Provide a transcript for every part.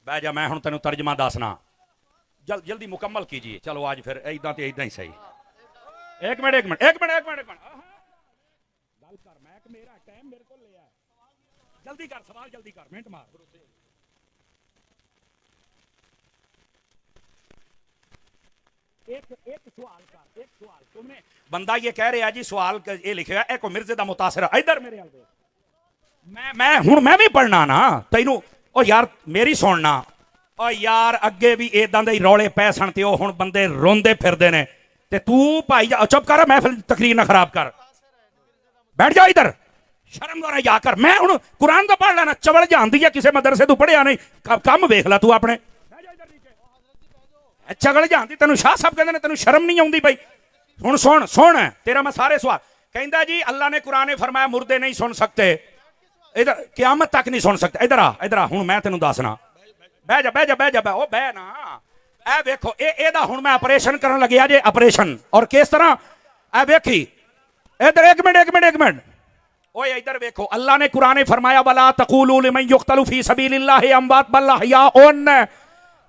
बह जा, मैं हुण तेनू तर्जमा दसना। जल्दी मुकम्मल कीजिए। चलो आज फिर इदा तो इदा ही सही। एक मिनट एक मिनट एक मिनट एक मिनट एक मिनट गल कर, मैं मेरा टाइम मेरे को लिया। जल्दी कर सवाल, जल्दी कर, मिनट मार। एक सवाल कर, एक सवाल। तुमने बंदा ये कह रहा जी सवाल ये लिखे एक मिर्जे दा मुतासिर इधर मेरे मैं हुण मैं भी पढ़ना ना तैनू। ओ यार मेरी सुनना। ओ यार अगे भी इदां दे रौले पै सन ते ओ हुण बंदे रोंदे फिरदे ने ते तू भाई चुप कर, मैं फिर तकरीर ना खराब कर। बैठ जा इधर, शर्म करा जा कर। मैं हुण कुरान तो पढ़ लेना, चवल जानदी है किसी मदरसे तू पढ़िया नहीं। कम वेख ला तू अपने। चगल जानती तेन शाह साहब कहते तेन शर्म नहीं आती भाई। हुण सुन सुन तेरा मैं सारे सवाल। कहता जी अल्लाह ने कुरान ने फरमाया मुर्दे नहीं सुन सकते, इधर क़यामत तक नहीं सुन सकते। इधर आ हुण मैं तेन दसना। बह जा बह जा बह जा बह ओ बह ना। ए वेखो एदा हुण मैं ऑपरेशन करन लग्या जे, ऑपरेशन। और किस तरह ए वेखी इधर एक मिनट एक मिनट एक मिनट। ओए इधर वेखो अल्लाह ने कुरान ने फरमाया वला तक़ूलू लिमन युक़तलु फी सबीलिल्लाहि अमवात बल अहयाउन।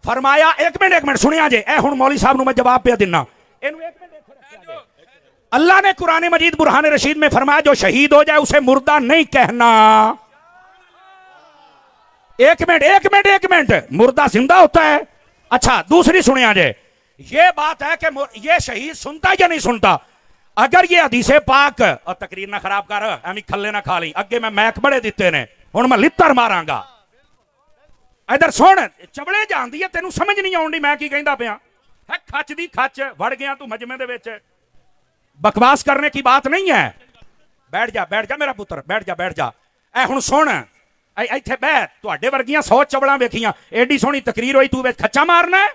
फरमाया एक मिनट सुनिया जे। ए हुण मौली साहब नु मैं जवाब पे देना। अल्लाह ने कुरान मजीद बुरहान रशीद में फरमाया जो शहीद हो जाए उसे मुर्दा नहीं कहना। एक मिनट एक मिनट, मुर्दा जिंदा होता है। अच्छा दूसरी सुनिया जे, ये बात है कि ये शहीद सुनता या नहीं सुनता। अगर ये हदीसे पाक और तकरीर ना खराब कर, एवं खल्ले ना खा ली। अगे मैं मैक बड़े दिते ने, हुण मैं लित्तर मारांगा। इधर सुन, चबले जानदी है तेनू समझ नहीं आउंदी मैं की कहंदा पिया है। खच दी खच वड़ गया तू मजमे दे विच। बकवास करने की बात नहीं है। बैठ जा मेरा पुत्र, बैठ जा। ए हुण सुन, इत्थे बह। तुहाडे वर्गियां 100 चवलां वेखियां, एडी सोहनी तकरीर होई, तू विच खच्चा मारना है।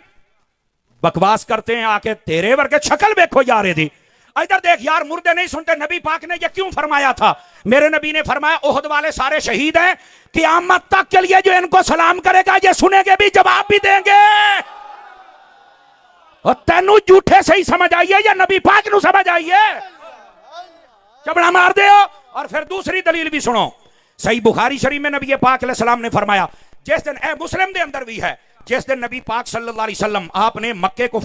बकवास करते हैं आके, तेरे वर्गे शक्ल वेखो यार इहदी। इधर देख यार, मुर्दे नहीं सुनते। नबी पाक ने ये क्यों फरमाया था? मेरे नबी ने फरमाया ओहद वाले सारे शहीद हैं, क़यामत तक के लिए जो इनको सलाम करेगा ये सुनेंगे भी, जवाब भी देंगे। और तेनू झूठे से ही समझ आइए या नबी पाक नू समझ आइए? चबड़ा मार दे। और फिर दूसरी दलील भी सुनो। सही बुखारी शरीफ में नबी पाक अलैहि सलाम ने फरमाया, जिस दिन ए मुस्लिम दे अंदर भी है, जिस दिन नबी पाक सल्लल्लाहु अलैहि वसल्लम आपने मक्के को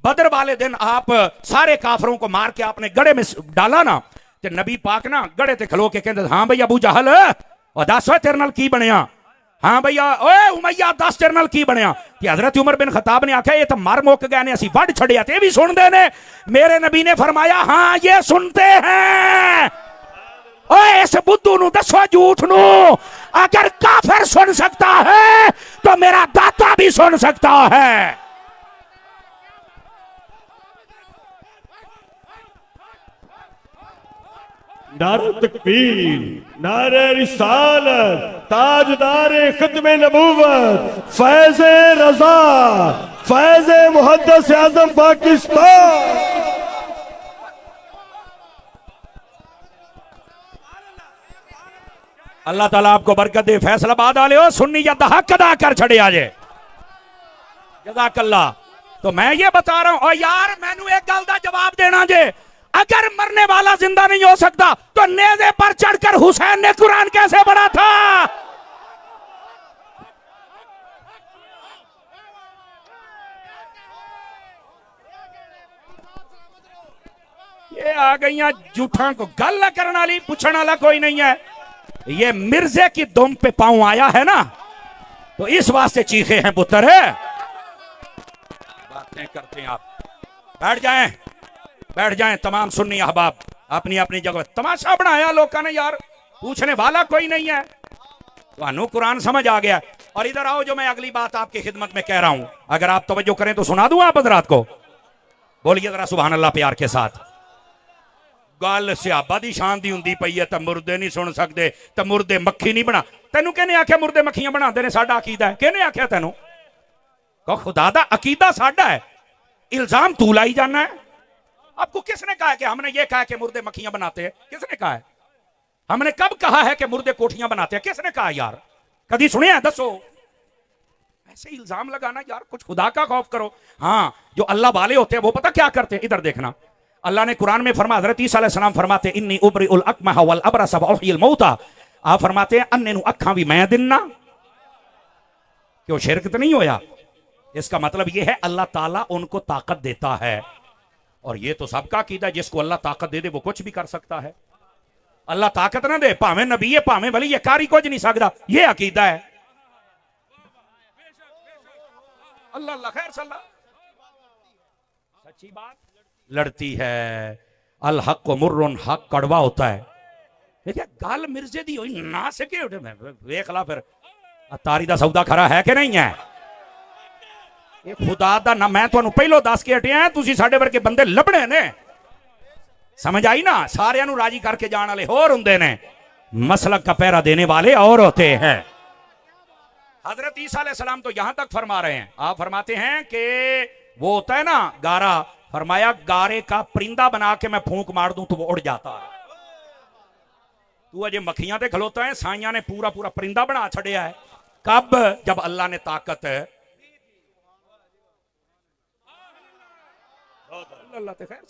बदर वाले दिन आप सारे काफरों को मार के आपने गड़े में डाला ना, ते नबी पाक ना गड़े ते खलो के कहते हाँ भैया अबू जहल और दस तेरे नाल की बनया। हाँ भैया ओए उमैया दस तेरे नाल की बनया। कि हजरत उमर बिन खताब ने आख्या ये तो मर मुक गए ने, असी वढ़ छड़िया ते भी सुनते ने। मेरे नबी ने फरमाया हाँ ये सुनते हैं। ओए इस बुद्धू नु दसो झूठ नु, अगर काफिर सुन सकता है तो मेरा दाता भी सुन सकता है। नारे तकबीर, नारे रिसालत, ताजदार खत्मे नबूवत, फैज़े रज़ा, फैज़े मुहद्दिस आज़म पाकिस्तान। अल्लाह ताला आपको बरकत दे। फैसलाबाद वाले हो सुन्नी या हक अदा कर छड़े आजे। जज़ाकल्लाह। तो मैं ये बता रहा हूं, और यार मैनू एक गल दा जवाब देना जे, अगर मरने वाला जिंदा नहीं हो सकता तो नेज़े पर चढ़कर हुसैन ने कुरान कैसे पढ़ा था? ये आ गई झूठा को गल करने वाली, पूछने वाला कोई नहीं है। ये मिर्जे की दुम पे पांव आया है ना, तो इस वास्ते चीखे हैं पुत्र है। बातें करते हैं आप। बैठ जाएं तमाम सुन्नी अहबाब अपनी अपनी जगह। तमाशा बनाया लोगों ने यार, पूछने वाला कोई नहीं है। तो कुरान समझ आ गया। और इधर आओ, जो मैं अगली बात आपकी खिदमत में कह रहा हूं, अगर आप तवज्जो करें तो सुना दूं आप हज़रात को। बोलिए जरा सुभान अल्लाह प्यार के साथ। गल सियाबा दी शान दी हुंदी पई है, तो मुर्दे नहीं सुन सकते, तो मुर्दे मक्खी नहीं बना। तेनू कहने आख्या मुर्दे मक्खियां बनाते ने? साडा अकीदा है। कहने आख्या तेनू? कहो खुदा दा अकीदा साडा है, इल्जाम तू लाई जाना है। आपको किसने कहा है कि हमने ये कहा कि मुर्दे मक्खियां बनाते हैं? किसने कहा है? हमने कब कहा है कि मुर्दे कोठियां बनाते हैं? किसने कहा यार? कभी सुने हैं? दसो। ऐसे इल्जाम लगाना यार, कुछ खुदा का खौफ करो। हाँ जो अल्लाह वाले होते हैं वो पता क्या करते हैं? इधर देखना, अल्लाह ने कुरान में फरमाया, हज़रत ईसा अलैहिस्सलाम फरमाते इन्नी उबरिउल अकमह वल अबरस व उहयिल मौता। आप फरमाते हैं अन्ने नु अखां भी मैं दिन्ना। क्यों शिरक तो नहीं होया। इसका मतलब यह है अल्लाह ताला उनको ताकत देता है, और ये तो सबका अकीदा है, जिसको अल्लाह ताकत दे दे वो कुछ भी कर सकता है। अल्लाह ताकत ना दे, भावें नबी है भावें वली, ये कारी कुछ नहीं सकता, ये अकीदा है। अल्लाह अल्लाह खैर सल्ला। सच्ची बात लड़ती है। अल हक मुर्रुन, हक कड़वा होता है। देखिए गल मिर्जे दी होई ना सके उठे मैं वेख ला फिर तारी दा सौदा खरा है कि नहीं है। ये खुदा दा ना मैं तुहानू पहलो दस के हटिया, तुसी साडे वर्गे बंदे लभणे ने, समझ आई ना। सारियां नू राजी करके जाने वाले होर हुंदे ने, मसलक का पहरा देने वाले और होते हैं। हजरत ईसा अलैहिस्सलाम तो यहां तक फरमा रहे हैं, आप फरमाते हैं कि वो होता है ना गारा, फरमाया गारे का परिंदा बना के मैं फूंक मार दूं तो वो उड़ जाता है। तू अजे मक्खियां ते खलोता है, साइयां ने पूरा पूरा परिंदा बना छड़िया है। कब? जब अल्लाह ने ताकत अल्लाह ते खैर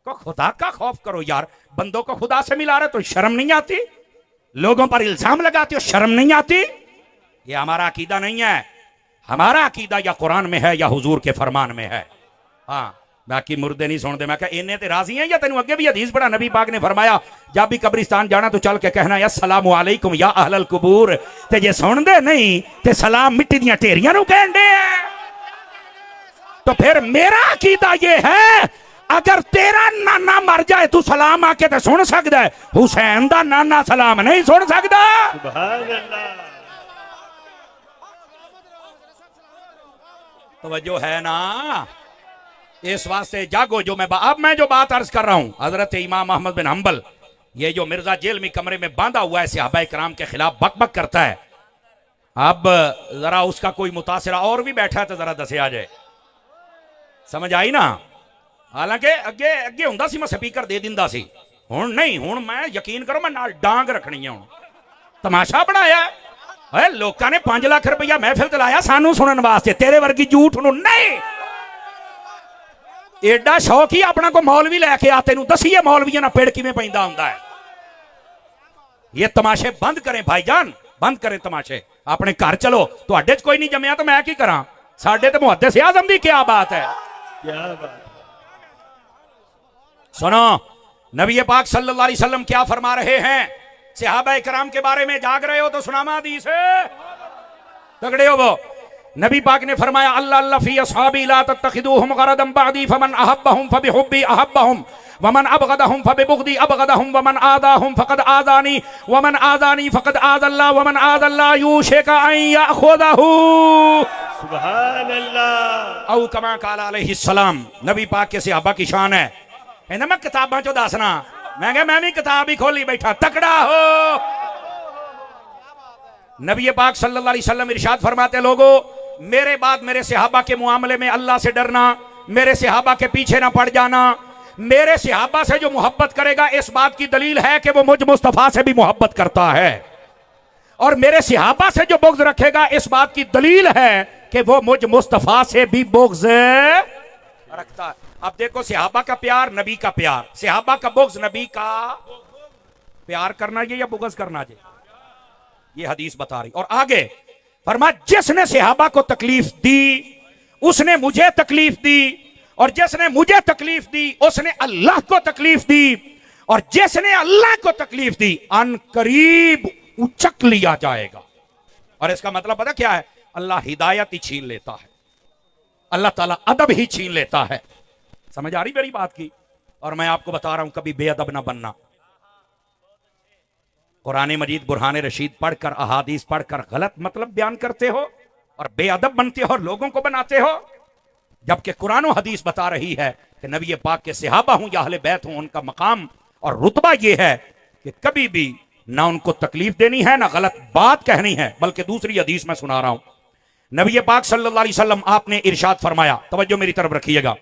को खुदा का खौफ करो यार। बंदों को खुदा से मिला रहे तो शर्म नहीं आती? लोगों पर इल्जाम लगाते हो, शर्म नहीं आती? ये हमारा अकीदा नहीं है। हमारा अकीदा या कुरान में है या हुजूर के फरमान में है। हाँ, बाकी मुर्दे नहीं सुनते। मैं कहा इन्हें ते राजी हैं या तेन अगे भी हदीस पढ़ा, नबी पाक ने फरमाया जब भी कब्रिस्तान जाना तो चल के कहना अस्सलामु अलैकुम या अहलल कुबूर, ते जे सुनदे नहीं ते सलाम मिट्टी दियां ढेरियां नूं कहंदे हैं। तो फिर मेरा अकीदा ये है, अगर तेरा नाना मर जाए तू सलाम आके तो सुन सकता है, हुसैन दा नाना सलाम नहीं सुन सकता। सुभान अल्लाह। तवज्जो है ना। इस वास्ते जागो। जो अब मैं जो बात अर्ज कर रहा हूं, हजरत इमाम अहमद बिन हंबल, ये जो मिर्जा जेल में कमरे में बांधा हुआ है सहाबाए किराम के खिलाफ बक बक करता है, अब जरा उसका कोई मुतासिरा और भी बैठा है तो जरा दसे आ जाए। समझ आई ना। हालांकि अगे अगे हुंदा सी मैं स्पीकर दे दिंदा सी, हुण नहीं। हुण मैं यकीन करो मैं नाल डांग रखनी है। हुण तमाशा बनाया है लोगों ने 5 लाख रुपया महफिल ते लाया सानू सुनने वास्ते, तेरे वर्गी झूठ नूं नहीं। एडा शौक ही अपना को मौलवी लैके आ, तेनू दसीए मौलवियां ना पेड़ किवें पैंदा हुंदा है। ये तमाशे बंद करें भाईजान, बंद करें तमाशे। अपने घर चलो। तुहाडे च कोई नहीं जम्मिया तो मैं की करा? साडे ते मुहद्दिस आज़म दी क्या बात है। क्या बात। सुनो नबी पाक सल्लल्लाहु अलैहि वसल्लम क्या फरमा रहे हैं सहाबाए किराम के बारे में। जाग रहे हो तो सुनामा हदीस है, तगड़े हो वो। नबी पाक ने फरमाया अल्लाह अल्लाह फी अस्हाबी ला तत्तखिदूहुम गरदम बअदी फमन अहब्बहुम फबिहुब्बी अहब्बहुम वमन अबगदहुम फबिबुगदी अबगदहुम वमन आदाहुम फकद आदानी वमन आदानी फकद आदल्लाह वमन आदल्लाह यूशिका अन याखुदहू। सुभान अल्लाह। औ कमा काला अलैहि सलाम। नबी पाक के सहाबा की शान है। कहना मैं किताबां चो दसना, मैं क्या मैं भी किताब ही खोली बैठा। तकड़ा हो। नबी पाक सल्लल्लाहु अलैहि वसल्लम इरशाद फरमाते लोगों मेरे बाद मेरे सहाबा के मुआमले में अल्लाह से डरना, मेरे सहाबा के पीछे ना पड़ जाना। मेरे सहाबा से जो मोहब्बत करेगा इस बात की दलील है कि वो मुझ मुस्तफा से भी मोहब्बत करता है, और मेरे सहाबा से जो बुग़्ज़ रखेगा इस बात की दलील है कि वो मुझ मुस्तफा से भी बुग़्ज़ रखता है। अब देखो सहाबा का प्यार, नबी का प्यार, सहाबा का बुग़्ज़, नबी का प्यार करना ये या बुग़्ज़ करना ये, ये हदीस बता रही। और आगे फरमा जिसने सहाबा को तकलीफ दी उसने मुझे तकलीफ दी, और जिसने मुझे तकलीफ दी उसने अल्लाह को तकलीफ दी, और जिसने अल्लाह को तकलीफ दी अन करीब उचक लिया जाएगा। और इसका मतलब पता क्या है? अल्लाह हिदायत ही छीन लेता है, अल्लाह ताला अदब ही छीन लेता है। समझ आ रही मेरी बात की? और मैं आपको बता रहा हूं कभी बेअदब ना बनना। कुरान मजीद बुरहान रशीद पढ़कर अहादीस पढ़कर गलत मतलब बयान करते हो और बेअदब बनते हो और लोगों को बनाते हो, जबकि कुरान और हदीस बता रही है कि नबी पाक के सहाबा हूं या अहले बैत हूं, उनका मकाम और रुतबा यह है कि कभी भी ना उनको तकलीफ देनी है ना गलत बात कहनी है। बल्कि दूसरी हदीस में सुना रहा हूं, नबी पाक सल्लल्लाहु अलैहि वसल्लम आपने इरशाद फरमाया, तवज्जो मेरी तरफ रखिएगा।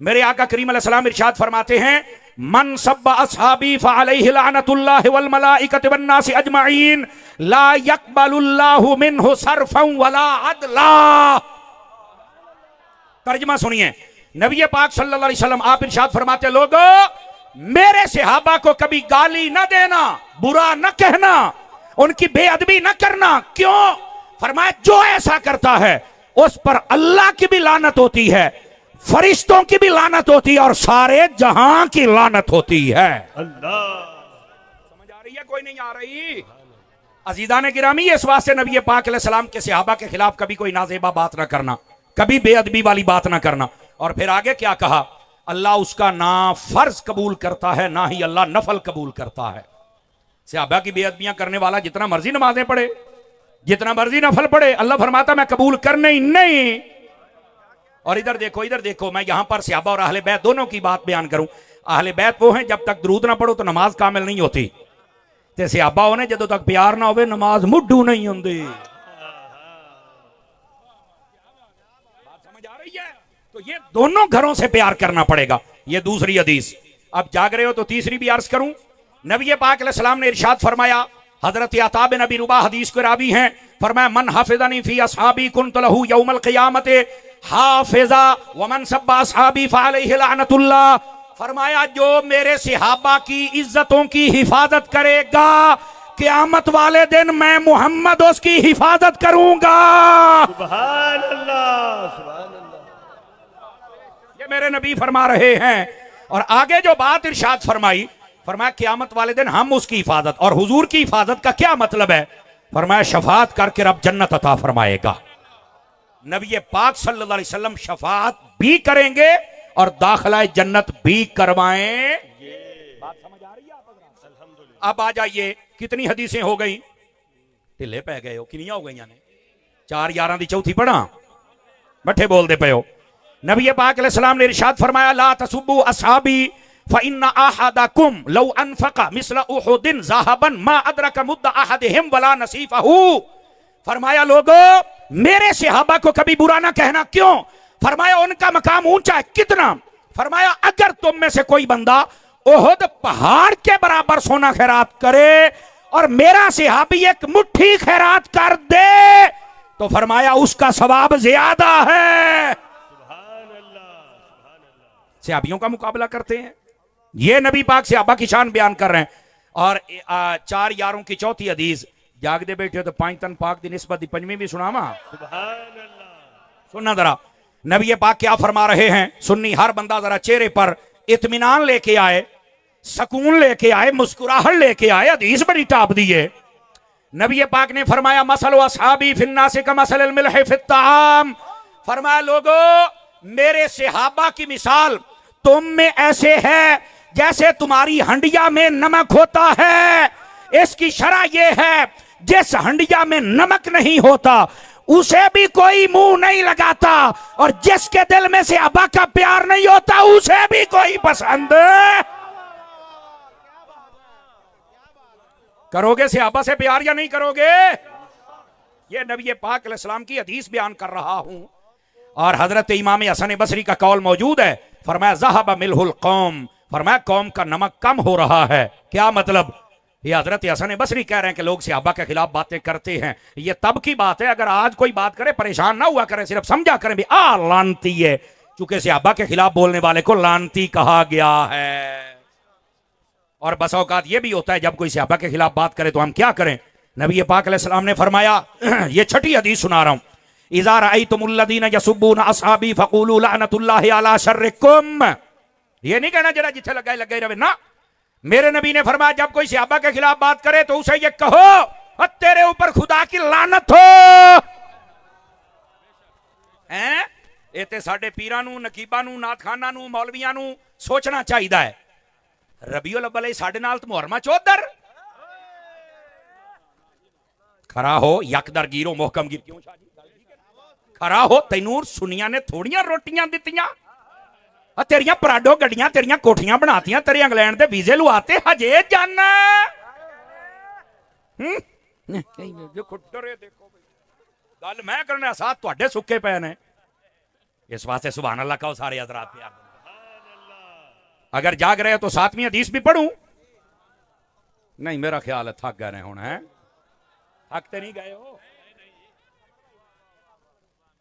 मेरे आका करीम अलैहिस्सलाम इरशाद फरमाते हैं मन सब्बा अस्हाबी फअलैहि लानतुल्लाहि वल मलाइकति वन नासि अजमईन ला यक़बलुल्लाहु मिन्हु सर्फन वला अदला। तर्जुमा सुनिए, नबी पाक सल्लल्लाहु अलैहि वसल्लम आप इरशाद फरमाते लोगों मेरे सहाबा को कभी गाली न देना, बुरा न कहना, उनकी बेअदबी न करना। क्यों? फरमाया जो ऐसा करता है उस पर अल्लाह की भी लानत होती है, फरिश्तों की भी लानत होती है और सारे जहां की लानत होती है। अल्लाह, समझ आ रही है? कोई नहीं आ रही? अजीजा ने गिरामी, इस वास्ते नबी पाक अलैहिस्सलाम के सहाबा के खिलाफ कभी कोई नाजेबा बात ना करना, कभी बेअदबी वाली बात ना करना। और फिर आगे क्या कहा? अल्लाह उसका ना फर्ज कबूल करता है ना ही अल्लाह नफल कबूल करता है। सहाबा की बेअदबियां करने वाला जितना मर्जी नमाजें पढ़े, जितना मर्जी नफल पढ़े, अल्लाह फरमाता मैं कबूल करने ही नहीं। और इधर देखो, मैं यहां पर सहाबा और अहले बैत दोनों की बात बयान करूं। अहले बैत वो हैं जब तक दरूद ना पढ़ो तो नमाज कामिल नहीं होती, ते सहाबा होने जदों तक प्यार ना होवे नमाज मुड्ढू नहीं होंदी। बात समझ आ रही है? तो ये दोनों घरों से प्यार करना पड़ेगा। ये दूसरी हदीस। अब जाग रहे हो तो तीसरी भी अर्ज करूं। नबी पाक अलैहिस्सलाम ने इरशाद फरमाया, हजरत अता बिन अबी रुबा हदीस के रावी हैं, फरमाया मन हाफिज़नी फी असहाबी कुन्त लहू यौमल क़ियामत हाफिज़ा व मन सब्बा असहाबी फअलैहि लअनतुल्लाह। फरमाया जो मेरे सहाबा की इज्जतों की हिफाजत करेगा, क़यामत वाले दिन मैं मोहम्मद उसकी हिफाजत करूंगा। सुभान अल्लाह, सुभान अल्लाह। ये मेरे नबी फरमा रहे हैं। और आगे जो बात इरशाद फरमाई, फरमाया क़यामत वाले दिन हम उसकी हिफाजत। और हुजूर की हिफाजत का क्या मतलब है? फरमाया शफाअत करके रब जन्नत अता फरमाएगा। नबी पाक सल्लल्लाहु अलैहि वसल्लम शफाअत भी करेंगे और दाखिला जन्नत भी करवाएं। बात समझ आ रही है आप? अब आ जाइए, कितनी हदीसें हो गई? ढिले पै गए हो, कितनी हो गई ने? 4 11 दी चौथी पढ़ा, बट्ठे बोलते पे हो। नबी पाक अलैहिस्सलाम ने इरशाद फरमाया ला तसुब्बु असहाबी फ़इन्ना अहदकुम लौ अनफ़क़ मिस्ल उहुदिन ज़हबन मा अदरक मुद्द अहदिहिम वला नसीफ़हु। फरमाया लोगों मेरे सहाबा को कभी बुरा ना कहना। क्यों? फरमाया उनका मकाम ऊंचा है। कितना? फरमाया अगर तुम में से कोई बंदा उहुद पहाड़ के बराबर सोना खैरात करे और मेरा सहाबी एक मुट्ठी खैरात कर दे तो फरमाया उसका सवाब ज्यादा है। सहाबियों का मुकाबला करते हैं। ये नबी पाक सहाबा की शान बयान कर रहे हैं। और 4 यारों की चौथी हदीस, जागदे बैठे हो तो 5 तन पाक दी निस्बत दी पंजवीं भी सुनावा। सुनना जरा नबी पाक क्या फरमा रहे हैं। सुन्नी हर बंदा जरा चेहरे पर इत्मीनान लेके आए, सुकून लेके आए, मुस्कुराहट लेके आए। हदीस बड़ी टाप दी है। नबी पाक ने फरमाया मसलु असहाबी फिन्नास का मसलिल मिल्ह फित्ताम। फरमाया लोगों मेरे सहाबा की मिसाल तुम में ऐसे है जैसे तुम्हारी हंडिया में नमक होता है। इसकी शरह यह है जिस हंडिया में नमक नहीं होता उसे भी कोई मुंह नहीं लगाता, और जिसके दिल में से सहाबा का प्यार नहीं होता उसे भी कोई पसंद। करोगे सहाबा से प्यार या नहीं करोगे? ये नबी पाक अलैहिस्सलाम की हदीस बयान कर रहा हूं। और हजरत इमाम हसन बसरी का कौल मौजूद है। फरमाया ज़हब मिलहुल कौम, फरमाया कौम का नमक कम हो रहा है। क्या मतलब? ये हजरत हसन बसरी कह रहे हैं कि लोग सहाबा के खिलाफ बातें करते हैं। ये तब की बात है, अगर आज कोई बात करे परेशान ना हुआ करे, सिर्फ समझा करें भी लानती है, चूंकि सहाबा के खिलाफ बोलने वाले को लानती कहा गया है। और बस औकात ये भी होता है जब कोई सहाबा के खिलाफ बात करे तो हम क्या करें। नबी पाक अलैहिस्सलाम ने फरमाया, ये छठी हदीस सुना रहा हूं, इज़ा रअयतुमुल्लज़ीना यसुब्बूना असहाबी फक़ूलू लअनतुल्लाहि अला शर्रिकुम। ये नहीं कहना जरा जिथे लगे रहे ना। मेरे नबी ने फरमाया जब कोई सहाबा के खिलाफ बात करे तो उसे ये कहो तेरे ऊपर खुदा की लानत हो। हैं ये ते साडे पीरां नूं, नकीबां नूं, नाथखानां नूं, मौलवियां नूं सोचना चाहिए है। रबीउल अव्वल साडे नाल तो मुहर्रमा चौधर खरा हो, यकदर गिरो मोहकम गिर। क्यों शाह जी खरा हो, तैनूर सुनिया ने थोड़ियां रोटियां दित्तियां, तेरियां पराडो गड्डियां, तेरियां कोठियां बनातियां, तेरे इंग्लैंड दे वीजे लुआते, हजे जाना। गल मैं करना साथ तुहाडे सुक्के पे ने। इस वास्ते सुभान अल्लाह कहो सारे हजरात पे। अगर जाग रहे हो तो 7वीं हदीस भी पढ़ूं? नहीं, मेरा ख्याल है थक गए हुण। है थकते नहीं गए हो?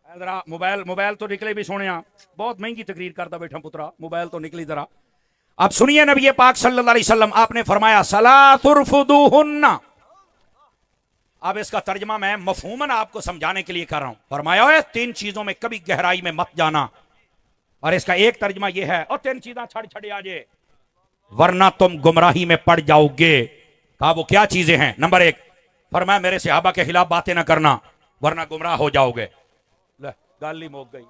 जरा मोबाइल तो निकले भी सोने, बहुत महंगी तकरीर करता बैठा पुत्रा, मोबाइल तो निकली जरा। अब सुनिए नबी पाक सल्लल्लाहु अलैहि वसल्लम आपने फरमाया सलातुरफुदुहुन्ना, अब इसका तर्जमा मैं मफहूमन आपको समझाने के लिए कर रहा हूं। फरमाया है 3 चीजों में कभी गहराई में मत जाना, और इसका एक तर्जमा यह है, और 3 चीजें छड़ छड़े आजे वरना तुम गुमराही में पड़ जाओगे। कहा वो क्या चीजें हैं? नंबर 1 फरमाया मेरे सहाबा के खिलाफ बातें ना करना वरना गुमराह हो जाओगे। गल ही मोक गई।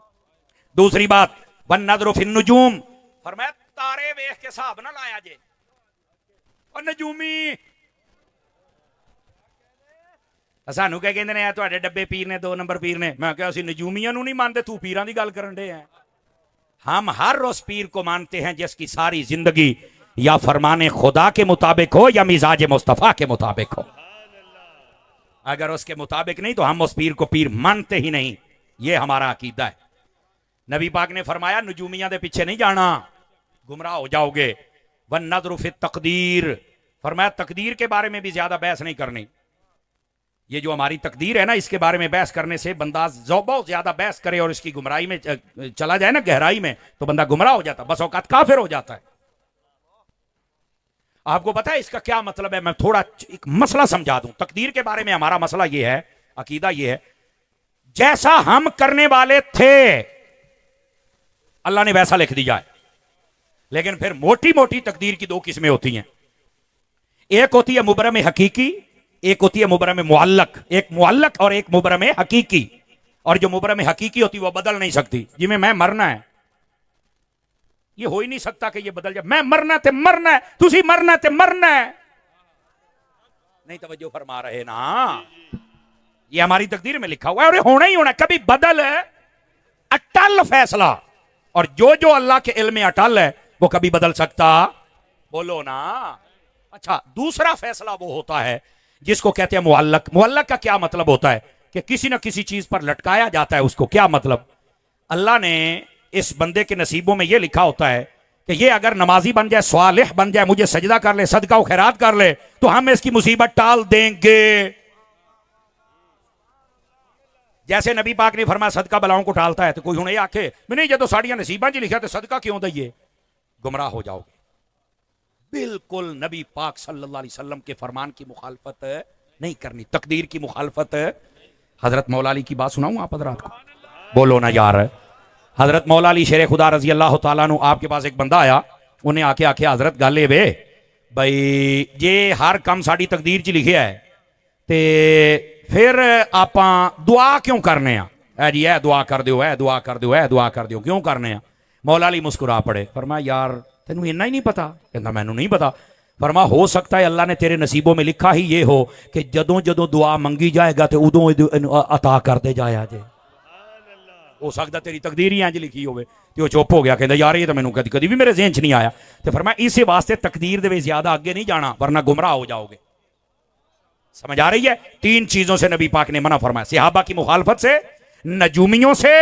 दूसरी बात वन नजर फिन नुजूम, फरमाया तारे वेख के हिसाब ना लाया जे। और नजूमी सानू क्या कहते हैं तुहाडे डब्बे पीर ने 2 नंबर पीर ने। मैं क्या असी नजूमियां नहीं मानते, तू पीरां दी गल करन दे हैं। हम हर उस पीर को मानते हैं जिसकी सारी जिंदगी या फरमाने खुदा के मुताबिक हो या मिजाज मुस्तफा के मुताबिक हो। अगर उसके मुताबिक नहीं तो हम उस पीर को पीर मानते ही नहीं। यह हमारा अकीदा है। नबी पाक ने फरमाया नजूमियां दे पीछे नहीं जाना, गुमराह हो जाओगे। वन नज़र फित तकदीर, फरमाया तकदीर के बारे में भी ज्यादा बहस नहीं करनी। ये जो हमारी तकदीर है ना, इसके बारे में बहस करने से बंदा बहुत ज्यादा बहस करे और इसकी गुमराही में चला जाए ना, गहराई में, तो बंदा गुमराह हो जाता, बस औकात काफिर हो जाता है। आपको पता है इसका क्या मतलब है? मैं थोड़ा एक मसला समझा दूं। तकदीर के बारे में हमारा मसला यह है, अकीदा यह है, जैसा हम करने वाले थे अल्लाह ने वैसा लिख दिया है। लेकिन फिर मोटी मोटी तकदीर की 2 किस्में होती हैं। एक होती है मुबरम हकीकी, एक होती है मुबरम मुअल्लक। एक मुअल्लक और एक मुबरम हकीकी। और जो मुबरम हकीकी होती है वो बदल नहीं सकती। जिसमें मैं मरना है, ये हो ही नहीं सकता कि ये बदल जाए। मैं मरना ते मरना है, तुसी मरना ते मरना है। नहीं तवज्जो फरमा रहे ना, ये हमारी तकदीर में लिखा हुआ है और होना ही होना। कभी बदल है, अटल फैसला। और जो जो अल्लाह के इल्म में अटल है वो कभी बदल सकता? बोलो ना। अच्छा, दूसरा फैसला वो होता है जिसको कहते हैं मुअल्लक। मुअल्लक का क्या मतलब होता है? कि किसी ना किसी चीज पर लटकाया जाता है उसको। क्या मतलब? अल्लाह ने इस बंदे के नसीबों में यह लिखा होता है कि ये अगर नमाजी बन जाए, स्वालिह बन जाए, मुझे सजदा कर ले, सदका और खैरात कर ले, तो हम इसकी मुसीबत टाल देंगे। जैसे नबी पाक ने फरमाया सदका बलाओं को टालता है। तो कोई हुणे आखे नहीं जो साड़ियां नसीबा जी लिखा तो सदका क्यों दइए? गुमराह हो जाओगे। बिल्कुल नबी पाक सल्लल्लाहु अलैहि वसल्लम के फरमान की मुखालफत नहीं करनी, तकदीर की मुखालफत। हजरत मौला अली की बात सुनाऊं आप हजरात को? बोलो ना यार। हजरत मौला अली शेर खुदा रजी अल्लाह तआला अन्हु, आपके पास एक बंदा आया, उन्हें आके आखे हजरत गल वे भाई जे हर काम साड़ी तकदीर च लिखिया है ते फिर आप दुआ क्यों करने आ जी? है दुआ कर दो, है दुआ कर दो, है दुआ कर दो, क्यों करने आ? मौला अली मुस्कुरा पड़े। फरमाया यार तेनू इन्ना ही नहीं पता? कहता मैनू नहीं पता। फरमा हो सकता है अल्लाह ने तेरे नसीबों में लिखा ही ये हो कि जदों जदों दुआ मंगी जाएगा तो उदों अता करते जाया जे। हो सकता तेरी तकदीर ही इंज लिखी होवे। ते वो चुप हो गया, कहता यार ये तो मैनू कदी कदी भी मेरे ज़हन च नहीं आया। तो फरमाया इस वास्ते तकदीर दे ज्यादा आगे नहीं जाना वरना गुमराह हो जाओगे। समझ आ रही है? 3 चीजों से नबी पाक ने मना फरमाया, सहाबा की मुखालफत से, नजूमियों से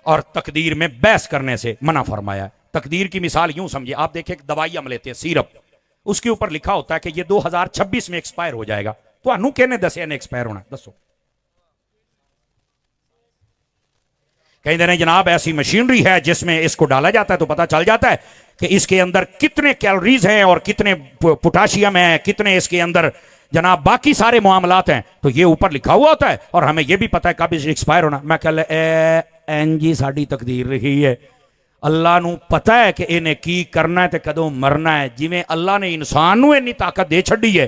और तकदीर में बहस करने से मना फरमाया। तकदीर की मिसाल यूं समझिए, आप देखिए एक दवाई हम लेते हैं सिरप, उसके ऊपर लिखा होता है कि ये 2026 में एक्सपायर हो जाएगा। तो अनु कहने दसिया ने एक्सपायर होना? दसो। कहते हैं जनाब ऐसी मशीनरी है जिसमें इसको डाला जाता है तो पता चल जाता है कि इसके अंदर कितने कैलोरीज हैं और कितने पोटाशियम है, कितने इसके अंदर जनाब बाकी सारे मामलात हैं। तो ये ऊपर लिखा हुआ होता है और हमें ये भी पता है कब एक्सपायर होना। मैं कह एन जी साड़ी तकदीर रही है। अल्लाह नू पता है कि इन्हें की करना है ते कदों मरना है। जिवें अल्लाह ने इंसान नू इन्नी ताकत दे छड़ी है,